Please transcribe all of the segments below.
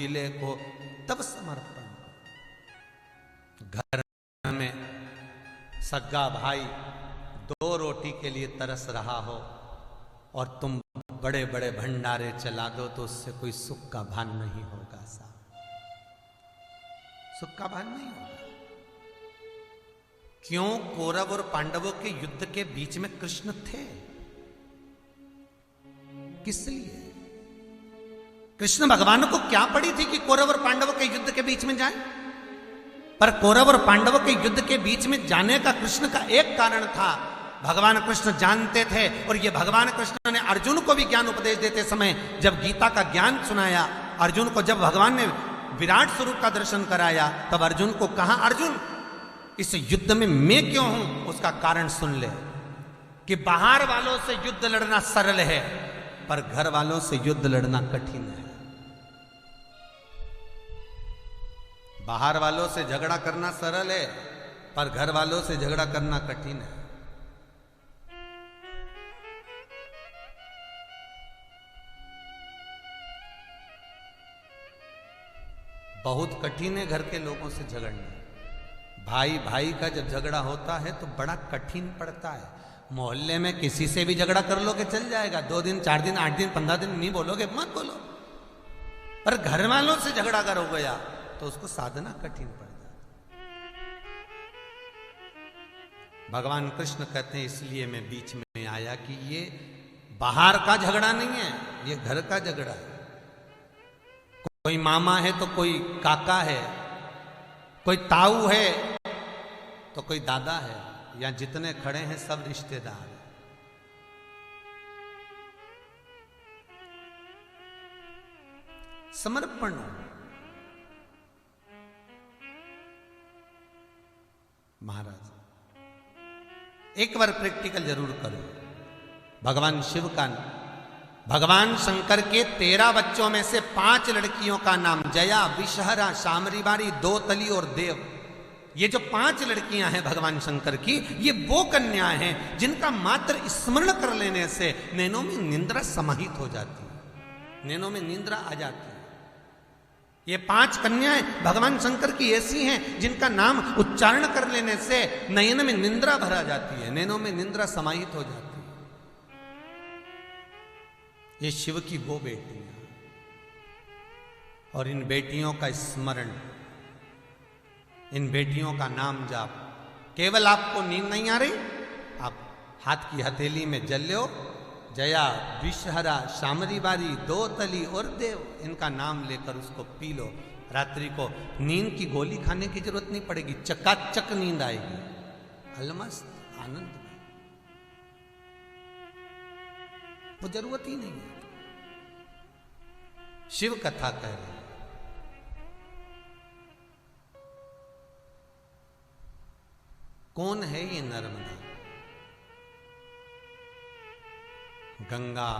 जिले को तब समर्पण। घर में सगा भाई 2 रोटी के लिए तरस रहा हो और तुम बड़े बड़े भंडारे चला दो तो उससे कोई सुख का भान नहीं होगा साहब, सुख का भान नहीं होगा। क्यों? कौरव और पांडवों के युद्ध के बीच में कृष्ण थे। किस लिए? कृष्ण भगवान को क्या पड़ी थी कि कौरव और पांडवों के युद्ध के बीच में जाए? पर कौरव और पांडवों के युद्ध के बीच में जाने का कृष्ण का एक कारण था। भगवान कृष्ण जानते थे, और ये भगवान कृष्ण ने अर्जुन को भी ज्ञान उपदेश देते समय जब गीता का ज्ञान सुनाया, अर्जुन को जब भगवान ने विराट स्वरूप का दर्शन कराया, तब अर्जुन को कहा, अर्जुन इस युद्ध में मैं क्यों हूं? उसका कारण सुन ले कि बाहर वालों से युद्ध लड़ना सरल है, पर घर वालों से युद्ध लड़ना कठिन है। बाहर वालों से झगड़ा करना सरल है, पर घर वालों से झगड़ा करना कठिन है। बहुत कठिन है घर के लोगों से झगड़ना। भाई भाई का जब झगड़ा होता है तो बड़ा कठिन पड़ता है। मोहल्ले में किसी से भी झगड़ा कर लोगे चल जाएगा, 2 दिन 4 दिन 8 दिन 15 दिन नहीं बोलोगे, मत बोलो। पर घर वालों से झगड़ा कर हो गया तो उसको साधना कठिन पड़ जाती। भगवान कृष्ण कहते हैं इसलिए मैं बीच में आया कि ये बाहर का झगड़ा नहीं है, ये घर का झगड़ा है। कोई मामा है तो कोई काका है, कोई ताऊ है तो कोई दादा है, या जितने खड़े हैं सब रिश्तेदार हैं। समर्पण। महाराज एक बार प्रैक्टिकल जरूर करो। भगवान शिव का, भगवान शंकर के 13 बच्चों में से 5 लड़कियों का नाम जया, विषहरा, शामरीबारी, दोतली और देव, ये जो 5 लड़कियां हैं भगवान शंकर की, ये वो कन्याएं हैं जिनका मात्र स्मरण कर लेने से नैनों में निंद्रा समाहित हो जाती है, नैनों में निंद्रा आ जाती है। ये 5 कन्याएं भगवान शंकर की ऐसी हैं जिनका नाम उच्चारण कर लेने से नयन में निंद्रा भरा जाती है, नैनों में निंद्रा समाहित हो जाती है। ये शिव की वो बेटियां, और इन बेटियों का स्मरण, इन बेटियों का नाम जाप। केवल आपको नींद नहीं आ रही, आप हाथ की हथेली में जल लो, जया, विषहरा, शामरीबारी, दोतली और देव, इनका नाम लेकर उसको पी लो। रात्रि को नींद की गोली खाने की जरूरत नहीं पड़ेगी, चकाचक नींद आएगी, अलमस्त आनंद, वो जरूरत ही नहीं है। शिव कथा कह रहे हैं। कौन है ये नर्मदा? गंगा,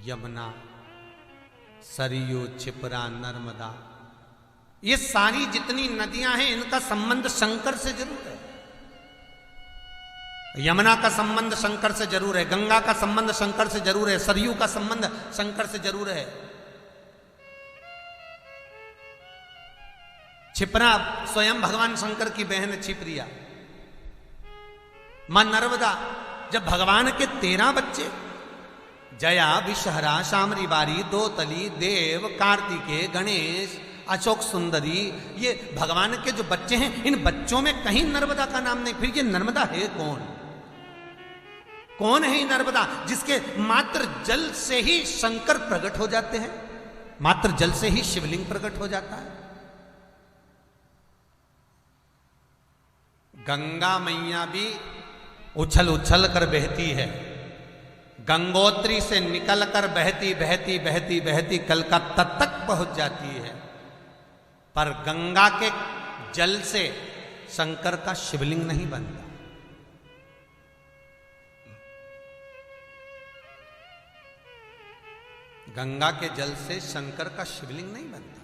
यमुना, सरयू, क्षिप्रा, नर्मदा, ये सारी जितनी नदियां हैं इनका संबंध शंकर से जरूर है। यमुना का संबंध शंकर से जरूर है, गंगा का संबंध शंकर से जरूर है, सरयू का संबंध शंकर से जरूर है। क्षिप्रा स्वयं भगवान शंकर की बहन है, क्षिप्रिया। मां नर्मदा, जब भगवान के 13 बच्चे जया, विषहरा, शामरीबारी, दोतली, देव, कार्तिकेय, गणेश, अशोक सुंदरी, ये भगवान के जो बच्चे हैं, इन बच्चों में कहीं नर्मदा का नाम नहीं। फिर ये नर्मदा है कौन? कौन है ये नर्मदा जिसके मात्र जल से ही शंकर प्रकट हो जाते हैं, मात्र जल से ही शिवलिंग प्रकट हो जाता है? गंगा मैया भी उछल उछल कर बहती है, गंगोत्री से निकलकर बहती बहती बहती बहती कलकत्ता तक पहुंच जाती है, पर गंगा के जल से शंकर का शिवलिंग नहीं बनता। गंगा के जल से शंकर का शिवलिंग नहीं बनता।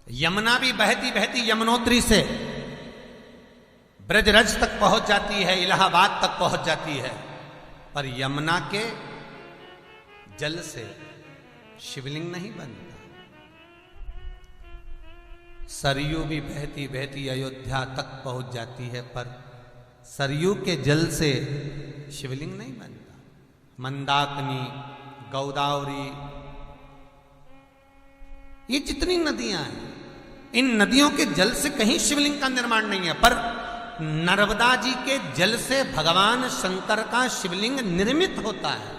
यमुना भी बहती बहती यमुनोत्री से ब्रजरज तक पहुंच जाती है, इलाहाबाद तक पहुंच जाती है, पर यमुना के जल से शिवलिंग नहीं बनता। सरयू भी बहती बहती अयोध्या तक पहुंच जाती है, पर सरयू के जल से शिवलिंग नहीं बनता। मंदाकिनी, गोदावरी, ये जितनी नदियां हैं, इन नदियों के जल से कहीं शिवलिंग का निर्माण नहीं है, पर नर्मदा जी के जल से भगवान शंकर का शिवलिंग निर्मित होता है।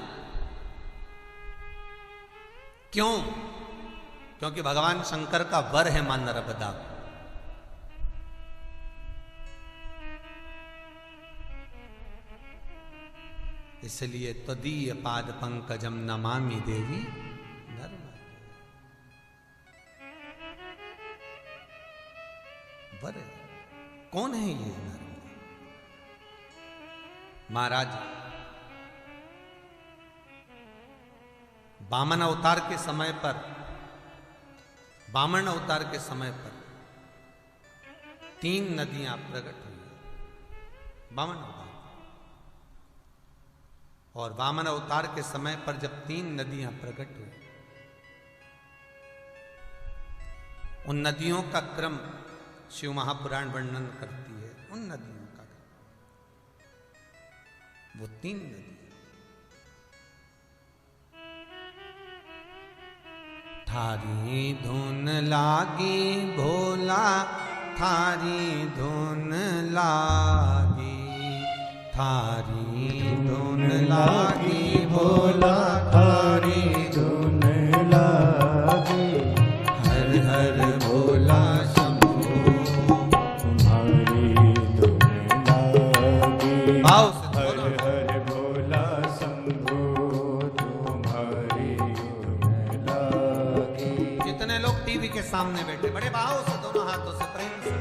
क्यों? क्योंकि भगवान शंकर का वर है मां नर्मदा। इसलिए त्वदीय पाद पंकजम नमामि देवी नर्मदा। वर है। कौन है ये नर्मदा? महाराज वामन अवतार के समय पर, वामन अवतार के समय पर 3 नदियां प्रकट हुई। वामन अवतार, और वामन अवतार के समय पर जब 3 नदियां प्रकट हुई, उन नदियों का क्रम शिव महापुराण वर्णन करती है। उन नदियों का वो 3 नदी, थारी धुन लागी भोला, थारी धुन लागी, थारी धुन लागी भोला, थारी धुन लागी। हर हर भोला शंभो, तुम्हारी धुन लागी। भाव से हर हर भोला शंभो, तुम्हारी धुन लागी। जितने लोग टीवी के सामने बैठे, बड़े भाव से दोनों हाथों से प्रेम से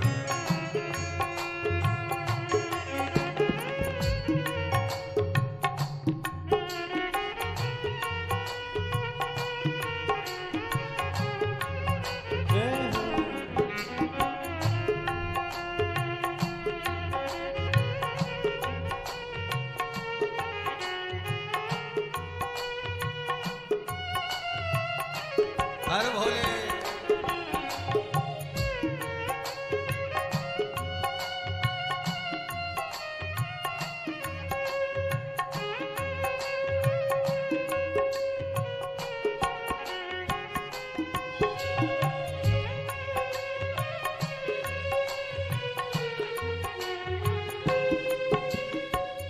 हर भोले।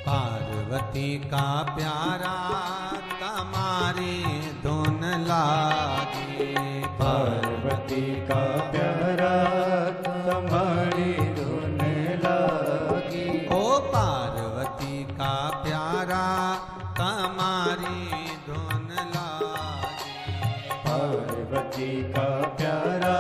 पार्वती का प्यारा तुम्हारी धुन लागी, पार्वती का प्यारा तुम्हारी धुन लागी। ओ पार्वती का प्यारा तुम्हारी धुन लागी, पार्वती का प्यारा